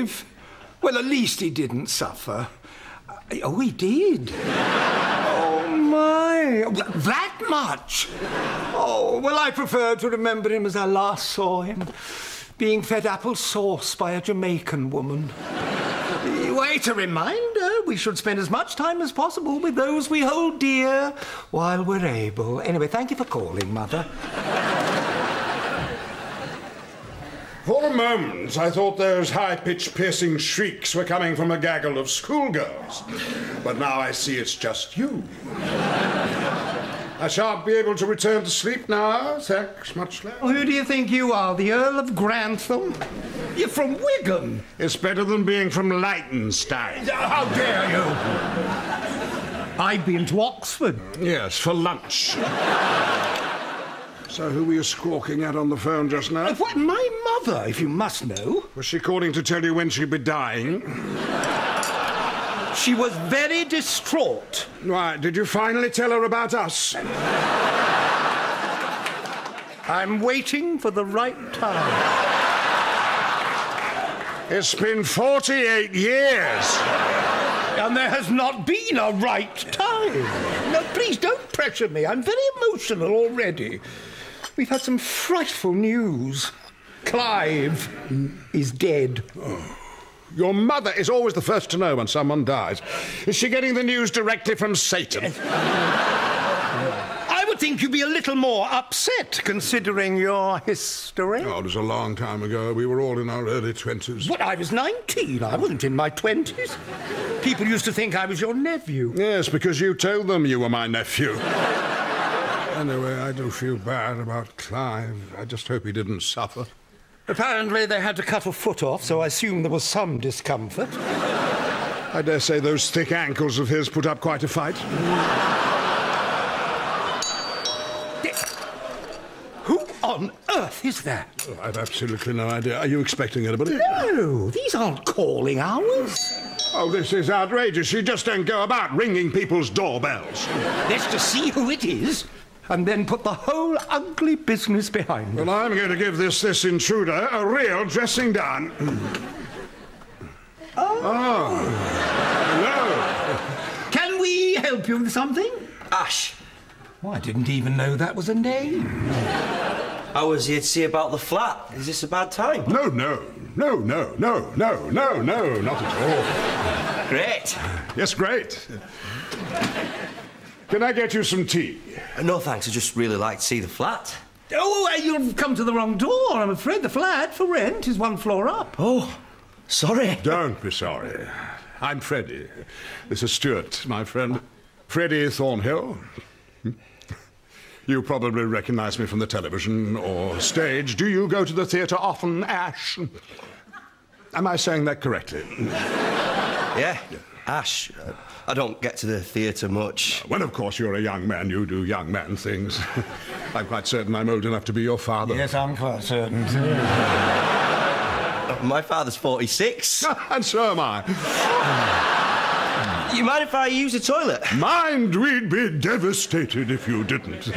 Clive. Well, at least he didn't suffer. Oh, he did. Oh, my. That much? Oh, well, I prefer to remember him as I last saw him, being fed apple sauce by a Jamaican woman. Wait, a reminder, we should spend as much time as possible with those we hold dear while we're able. Anyway, thank you for calling, Mother. For a moment, I thought those high-pitched, piercing shrieks were coming from a gaggle of schoolgirls. But now I see it's just you. I shan't be able to return to sleep now, thanks much less. Who do you think you are, the Earl of Grantham? You're from Wigan. It's better than being from Liechtenstein. How dare you? I've been to Oxford. Yes, for lunch. So who were you squawking at on the phone just now? What, my mother, if you must know. Was she calling to tell you when she'd be dying? She was very distraught. Why, did you finally tell her about us? I'm waiting for the right time. It's been 48 years. And there has not been a right time. No, please don't pressure me. I'm very emotional already. We've had some frightful news. Clive is dead. Oh. Your mother is always the first to know when someone dies. Is she getting the news directly from Satan? I would think you'd be a little more upset, considering your history. Oh, it was a long time ago. We were all in our early 20s. But I was 19. I wasn't in my 20s. People used to think I was your nephew. Yes, because you told them you were my nephew. Anyway, I do feel bad about Clive. I just hope he didn't suffer. Apparently they had to cut a foot off, so I assume there was some discomfort. I dare say those thick ankles of his put up quite a fight. Who on earth is that? Oh, I've absolutely no idea. Are you expecting anybody? No, these aren't calling hours. Oh, this is outrageous. You just don't go about ringing people's doorbells. Let's just see who it is, and then put the whole ugly business behind us. Well, I'm going to give this intruder a real dressing down. Oh. Hello. Can we help you with something? Ash. Oh, I didn't even know that was a name. I was here to see about the flat. Is this a bad time? No, not at all. Great. Yes, great. Can I get you some tea? No, thanks. I just really like to see the flat. Oh, you've come to the wrong door. I'm afraid the flat for rent is 1 floor up. Oh, sorry. Don't be sorry. I'm Freddie. This is Stuart, my friend. Freddie Thornhill. You probably recognise me from the television or stage. Do you go to the theatre often, Ash? Am I saying that correctly? Yeah, Ash. I don't get to the theatre much. Well, of course, you're a young man. You do young man things. I'm quite certain I'm old enough to be your father. Yes, I'm quite certain, too. My father's 46. And so am I. You mind if I use the toilet? Mind, we'd be devastated if you didn't.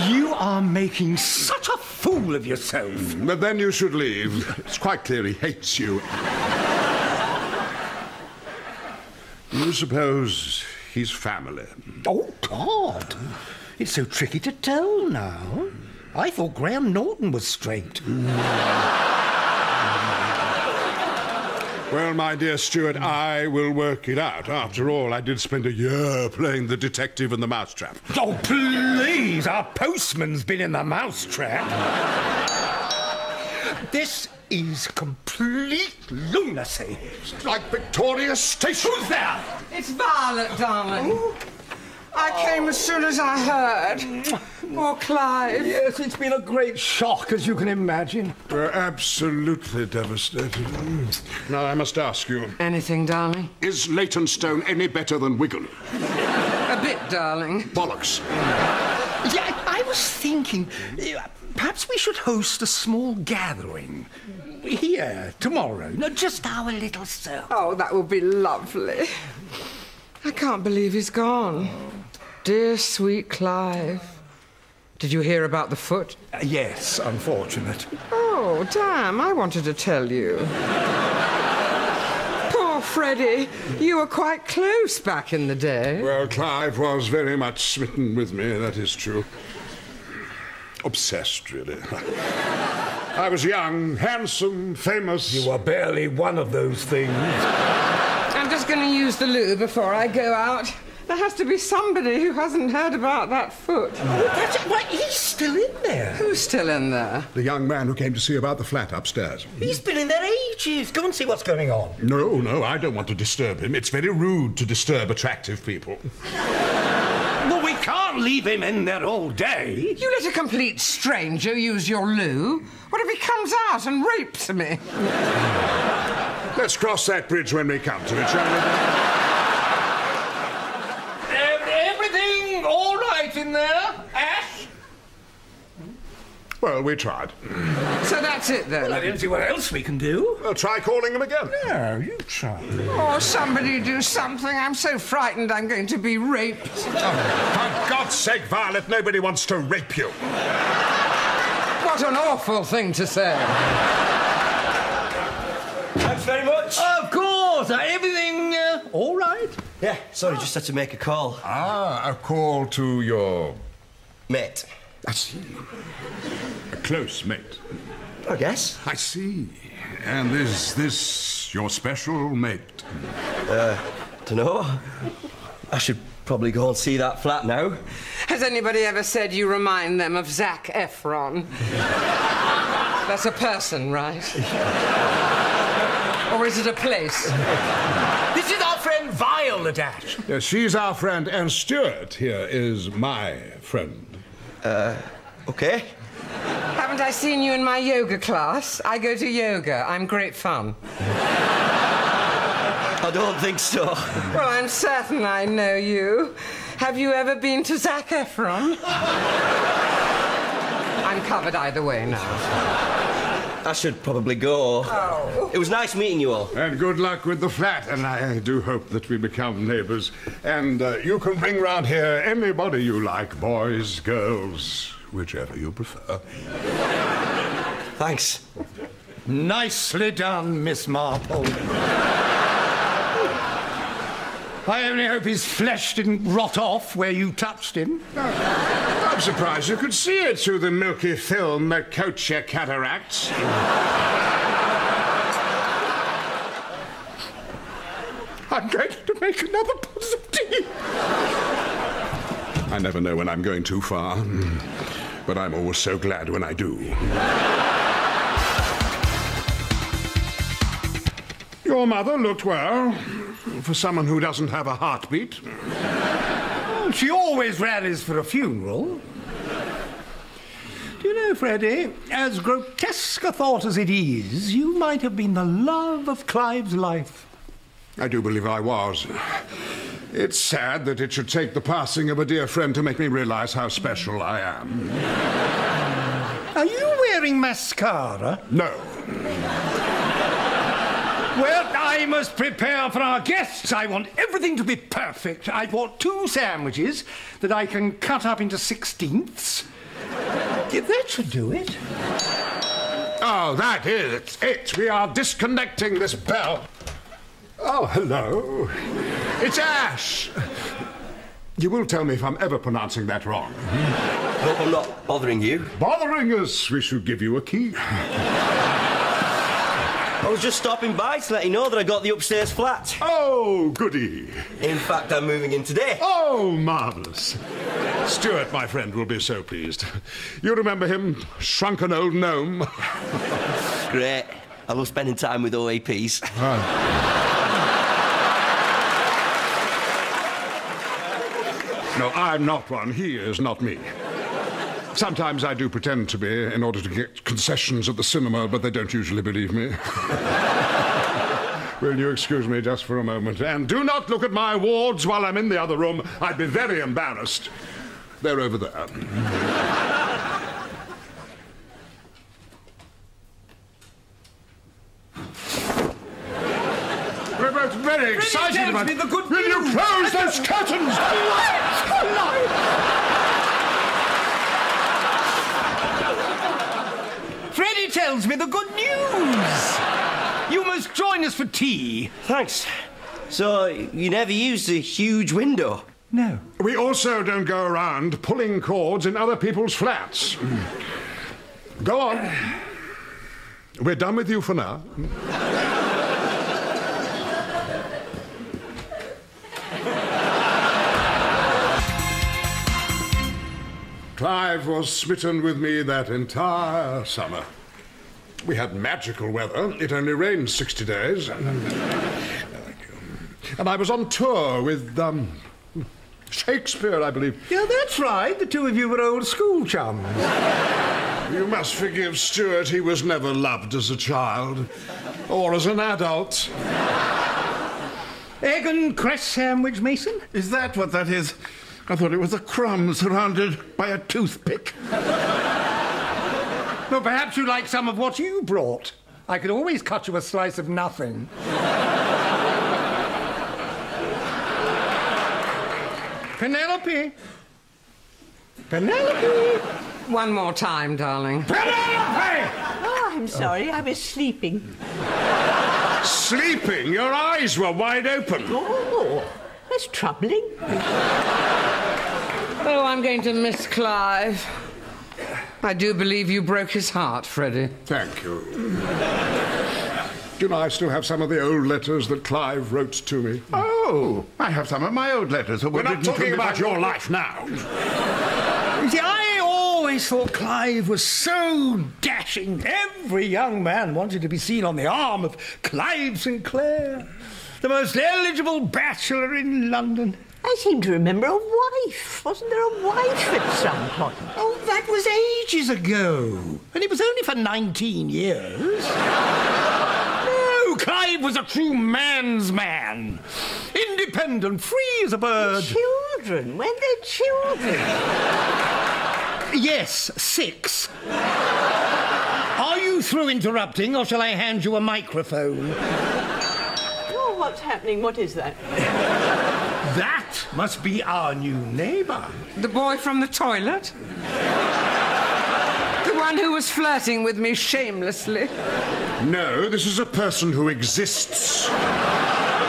You are making such a fool of yourself. But then you should leave. It's quite clear he hates you. You suppose he's family? Oh, God. It's so tricky to tell now. I thought Graham Norton was straight. Well, my dear Stuart, I will work it out. After all, I did spend a year playing the detective in the mousetrap. Oh, please! Our postman's been in the mousetrap. This is complete lunacy. It's like Victoria Station. Who's there? It's Violet, darling. I came as soon as I heard. Poor Clive. Yes, it's been a great shock, as you can imagine. We're absolutely devastated. Now, I must ask you... Anything, darling? Is Leytonstone any better than Wigan? A bit, darling. Bollocks. Yeah, I was thinking... perhaps we should host a small gathering. Here, tomorrow. No, just our little circle. Oh, that would be lovely. I can't believe he's gone. Dear, sweet Clive. Did you hear about the foot? Yes, unfortunate. Oh, damn, I wanted to tell you. Poor Freddie, you were quite close back in the day. Well, Clive was very much smitten with me, that is true. Obsessed, really. I was young, handsome, famous. You were barely one of those things. I'm just going to use the loo before I go out. There has to be somebody who hasn't heard about that foot. Why, he's still in there. Who's still in there? The young man who came to see about the flat upstairs. He's been in there ages. Go and see what's going on. No, I don't want to disturb him. It's very rude to disturb attractive people. Well, we can't leave him in there all day. You let a complete stranger use your loo? What if he comes out and rapes me? Let's cross that bridge when we come to it, shall we? Everything all right in there, Ash? Well, we tried. So that's it, then? Well, I don't see what else we can do. Well, try calling him again. No, you try. Oh, somebody do something. I'm so frightened I'm going to be raped. Oh, for God's sake, Violet, nobody wants to rape you. What an awful thing to say. Thanks very much. Of course. Everything all right? Yeah, sorry, just had to make a call. Ah, a call to your... Mate. I see. A close mate. I guess. I see. And is this your special mate? Dunno. I should probably go and see that flat now. Has anybody ever said you remind them of Zac Efron? That's a person, right? Or is it a place? This is our friend Violet, Ash. Yes, she's our friend, and Stuart here is my friend. Okay. Haven't I seen you in my yoga class? I go to yoga. I'm great fun. I don't think so. Well, I'm certain I know you. Have you ever been to Zac Efron? I'm covered either way now. I should probably go. Oh. It was nice meeting you all. And good luck with the flat, and I do hope that we become neighbours. And you can bring round here anybody you like, boys, girls, whichever you prefer. Thanks. Nicely done, Miss Marple. I only hope his flesh didn't rot off where you touched him. I'm surprised you could see it through the milky film Macocha cataracts. I'm going to make another pot of tea. I never know when I'm going too far, but I'm always so glad when I do. Your mother looked well, for someone who doesn't have a heartbeat. Well, she always rallies for a funeral. Do you know, Freddie, as grotesque a thought as it is, you might have been the love of Clive's life. I do believe I was. It's sad that it should take the passing of a dear friend to make me realise how special I am. Are you wearing mascara? No. Well, I must prepare for our guests. I want everything to be perfect. I bought 2 sandwiches that I can cut up into 16ths. That should do it. Oh, that is it. We are disconnecting this bell. Oh, hello. It's Ash. You will tell me if I'm ever pronouncing that wrong. Hope I'm not bothering you. Bothering us, we should give you a key. I was just stopping by to let you know that I got the upstairs flat. Oh, goody. In fact, I'm moving in today. Oh, marvellous. Stuart, my friend, will be so pleased. You remember him? Shrunken old gnome. Great. I love spending time with OAPs. No, I'm not one. He is not me. Sometimes I do pretend to be in order to get concessions at the cinema, but they don't usually believe me. Will you excuse me just for a moment? And do not look at my awards while I'm in the other room. I'd be very embarrassed. They're over there. We're both very excited about me the good Will you close those curtains? tells me the good news. You must join us for tea. Thanks. So, you never used the huge window? No. We also don't go around pulling cords in other people's flats. Go on. We're done with you for now. Clive was smitten with me that entire summer. We had magical weather. It only rained 60 days. And I was on tour with, Shakespeare, I believe. Yeah, that's right. The two of you were old school chums. You must forgive Stuart. He was never loved as a child. Or as an adult. Egg and cress sandwich, Mason? Is that what that is? I thought it was a crumb surrounded by a toothpick. Well, perhaps you'd like some of what you brought. I could always cut you a slice of nothing. Penelope! Penelope! One more time, darling. Penelope! Oh, I'm sorry, I was sleeping. Sleeping? Your eyes were wide open. Oh, that's troubling. Oh, I'm going to miss Clive. I do believe you broke his heart, Freddie. Thank you. Do you know, I still have some of the old letters that Clive wrote to me. Oh, I have some of my old letters. We're not talking about your life now. You see, I always thought Clive was so dashing. Every young man wanted to be seen on the arm of Clive Sinclair, the most eligible bachelor in London. I seem to remember a wife. Wasn't there a wife at some point? Oh, that was ages ago. And it was only for 19 years. No, Clive was a true man's man. Independent, free as a bird. Children? When they're children? Yes, 6. Are you through interrupting, or shall I hand you a microphone? Oh, what's happening? What is that? That must be our new neighbour. The boy from the toilet? The one who was flirting with me shamelessly? No, this is a person who exists.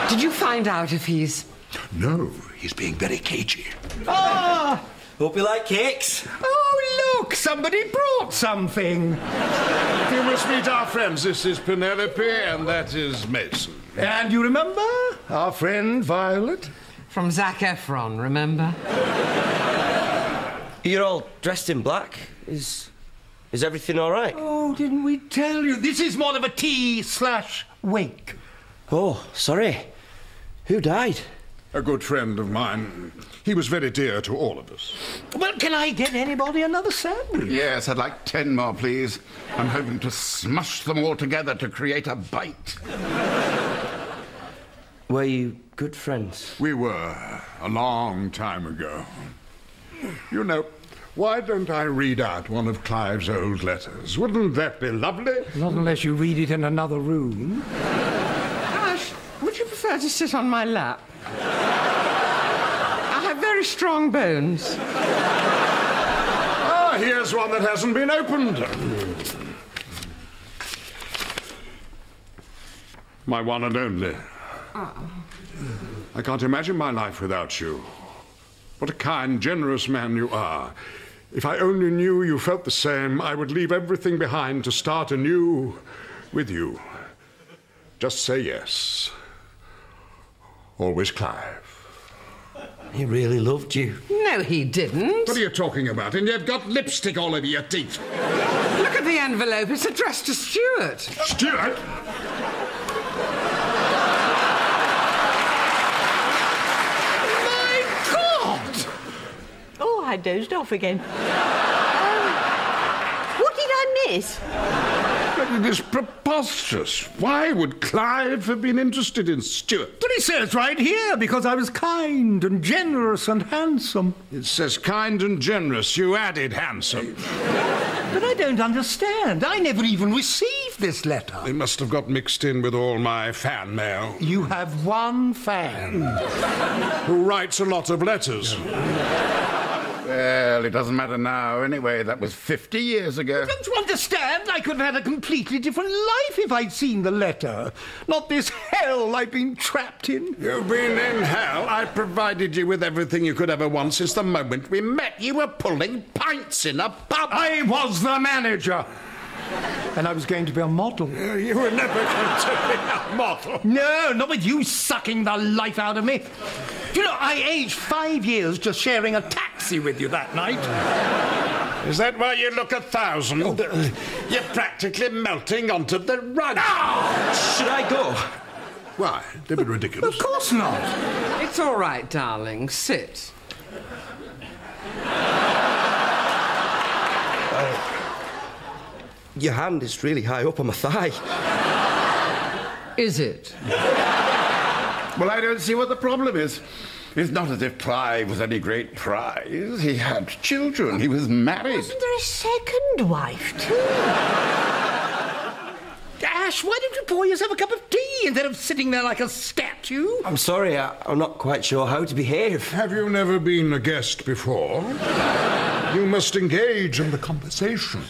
Did you find out if he's... No, he's being very cagey. Ah! Hope you like cakes. Oh, look, somebody brought something. You must meet our friends. This is Penelope, and that is Mason. And you remember our friend Violet? From Zac Efron, remember? You're all dressed in black. Is everything all right? Oh, didn't we tell you? This is more of a tea/wake. Oh, sorry. Who died? A good friend of mine. He was very dear to all of us. Well, can I get anybody another sandwich? Yes, I'd like 10 more, please. I'm hoping to smush them all together to create a bite. Were you good friends? We were, a long time ago. You know, why don't I read out one of Clive's old letters? Wouldn't that be lovely? Not unless you read it in another room. Ash, would you prefer to sit on my lap? I have very strong bones. Ah, here's one that hasn't been opened. My one and only. I can't imagine my life without you. What a kind, generous man you are. If I only knew you felt the same, I would leave everything behind to start anew with you. Just say yes. Always Clive. He really loved you. No, he didn't. What are you talking about? And you've got lipstick all over your teeth. Look at the envelope. It's addressed to Stuart. Stuart? Oh, I dozed off again. What did I miss? It is preposterous. Why would Clive have been interested in Stuart? But it says right here, because I was kind and generous and handsome. It says kind and generous. You added handsome. But I don't understand. I never even received this letter. It must have got mixed in with all my fan mail. You have one fan. Who writes a lot of letters. Well, it doesn't matter now. Anyway, that was 50 years ago. Don't you understand? I could have had a completely different life if I'd seen the letter. Not this hell I've been trapped in. You've been in hell. I provided you with everything you could ever want since the moment we met. You were pulling pints in a pub. I was the manager. And I was going to be a model. You were never going to be a model. No, not with you sucking the life out of me. You know, I aged 5 years just sharing a taxi with you that night. Is that why you look 1,000? You're practically melting onto the rug. Oh! Should I go? Why? They'd be ridiculous. Of course not. It's all right, darling. Sit. Your hand is really high up on my thigh. Is it? Well, I don't see what the problem is. It's not as if Clive was any great prize. He had children. He was married. Wasn't there a second wife, too? Ash, why don't you pour yourself a cup of tea instead of sitting there like a statue? I'm sorry, I'm not quite sure how to behave. Have you never been a guest before? You must engage in the conversation.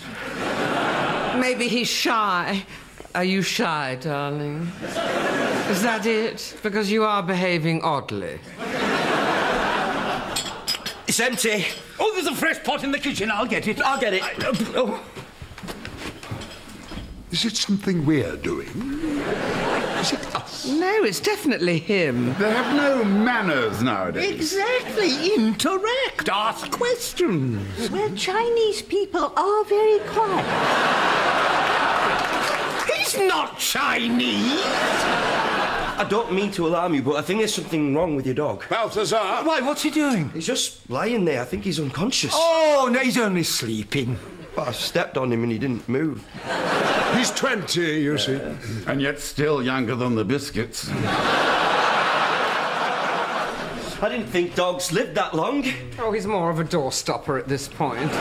Maybe he's shy. Are you shy, darling? Is that it? Because you are behaving oddly. It's empty. Oh, there's a fresh pot in the kitchen. I'll get it. I'll get it. Is it something we're doing? Is it us? No, it's definitely him. They have no manners nowadays. Exactly. Interact. Ask questions. Well, Chinese people are very quiet. He's not Chinese. I don't mean to alarm you, but I think there's something wrong with your dog. Balthazar! Why, what's he doing? He's just lying there. I think he's unconscious. Oh, no, he's only sleeping. But I stepped on him and he didn't move. He's 20, you see. And yet still younger than the biscuits. I didn't think dogs lived that long. Oh, he's more of a doorstopper at this point.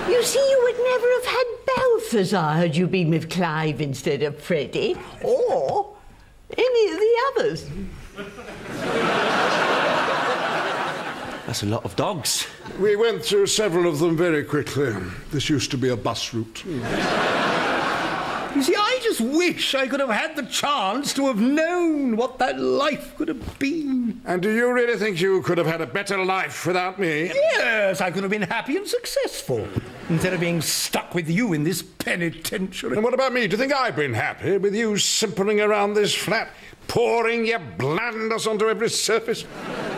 You see, you would never have had Balthazar had you been with Clive instead of Freddie, or any of the others. That's a lot of dogs. We went through several of them very quickly. This used to be a bus route. You see, I just wish I could have had the chance to have known what that life could have been. And do you really think you could have had a better life without me? Yes, I could have been happy and successful, instead of being stuck with you in this penitentiary. And what about me? Do you think I've been happy with you simpering around this flat, pouring your blandness onto every surface?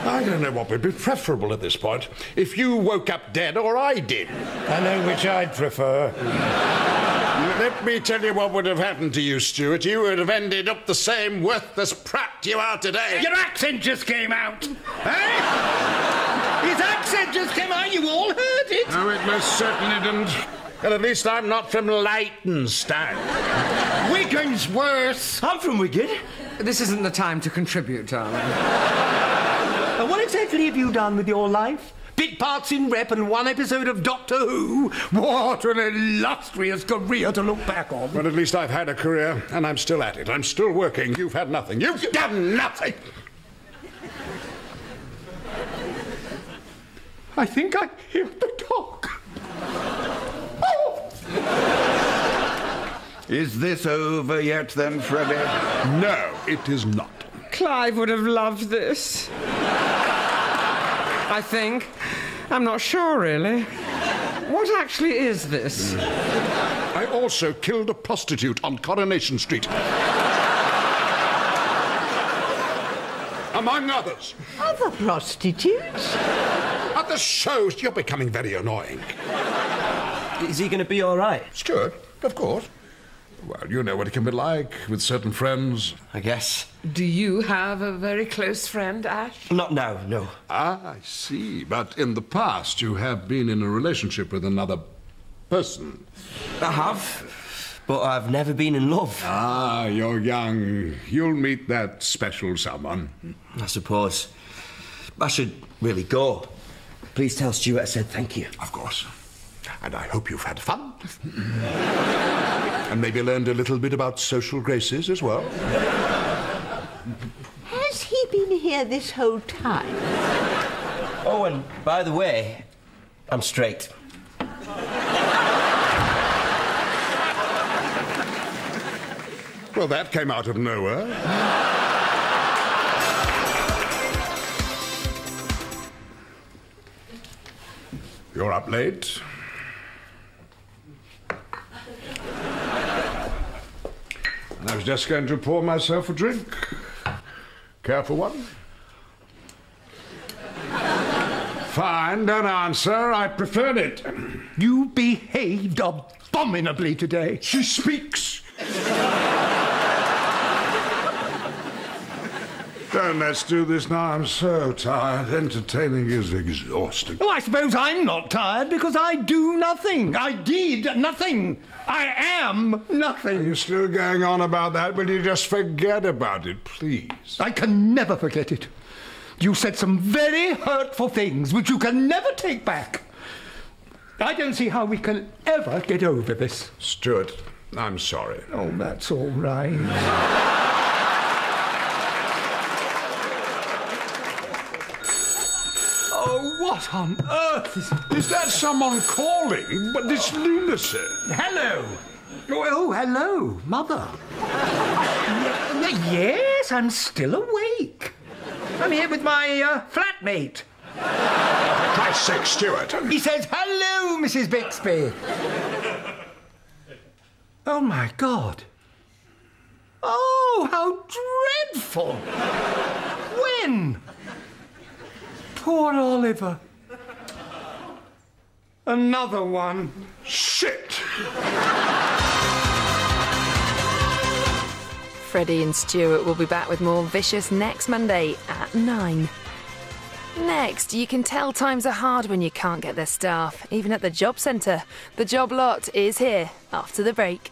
I don't know what would be preferable at this point. If you woke up dead or I did. I know which I'd prefer. Let me tell you what would have happened to you, Stuart. You would have ended up the same worthless prat you are today. Your accent just came out. Eh? His accent just came out. You all heard it. No, it most certainly didn't. And at least I'm not from Leytonstone. Wigan's worse. I'm from Wigan. This isn't the time to contribute, darling. And what exactly have you done with your life? Bit parts in Rep and one episode of Doctor Who. What an illustrious career to look back on. But at least I've had a career, and I'm still at it. I'm still working. You've had nothing. You've done nothing. I think I hear the dog. Oh! Is this over yet then, Freddie? No, it is not. Clive would have loved this. I think. I'm not sure, really. What actually is this? I also killed a prostitute on Coronation Street. Among others. Other prostitutes? At the shows, you're becoming very annoying. Is he going to be all right? Stuart, of course. Well, you know what it can be like with certain friends. I guess. Do you have a very close friend, Ash? Not now, no. Ah, I see. But in the past, you have been in a relationship with another person. I have, but I've never been in love. Ah, you're young. You'll meet that special someone. I suppose. I should really go. Please tell Stuart I said thank you. Of course. And I hope you've had fun. And maybe learned a little bit about social graces as well. Has he been here this whole time? Oh, and by the way, I'm straight. Well, that came out of nowhere. You're up late. And I was just going to pour myself a drink. Care for one? Fine, don't answer. I preferred it. You behaved abominably today. She speaks. Don't let's do this now. I'm so tired. Entertaining is exhausting. Oh, I suppose I'm not tired because I do nothing. I did nothing. I am nothing. You're still going on about that? Will you just forget about it, please? I can never forget it. You said some very hurtful things which you can never take back. I don't see how we can ever get over this. Stuart, I'm sorry. Oh, that's all right. Oh, what on earth Is that someone calling? But this lunacy. Hello. Oh, hello, Mother. Yes, I'm still awake. I'm here with my flatmate. For Christ's sake, Stuart. He says, hello, Mrs. Bixby. Oh, my God. Oh, how dreadful. When? Poor Oliver. Another one. Shit! Freddie and Stuart will be back with more Vicious next Monday at 9. Next, you can tell times are hard when you can't get their staff, even at the job centre. The Job Lot is here after the break.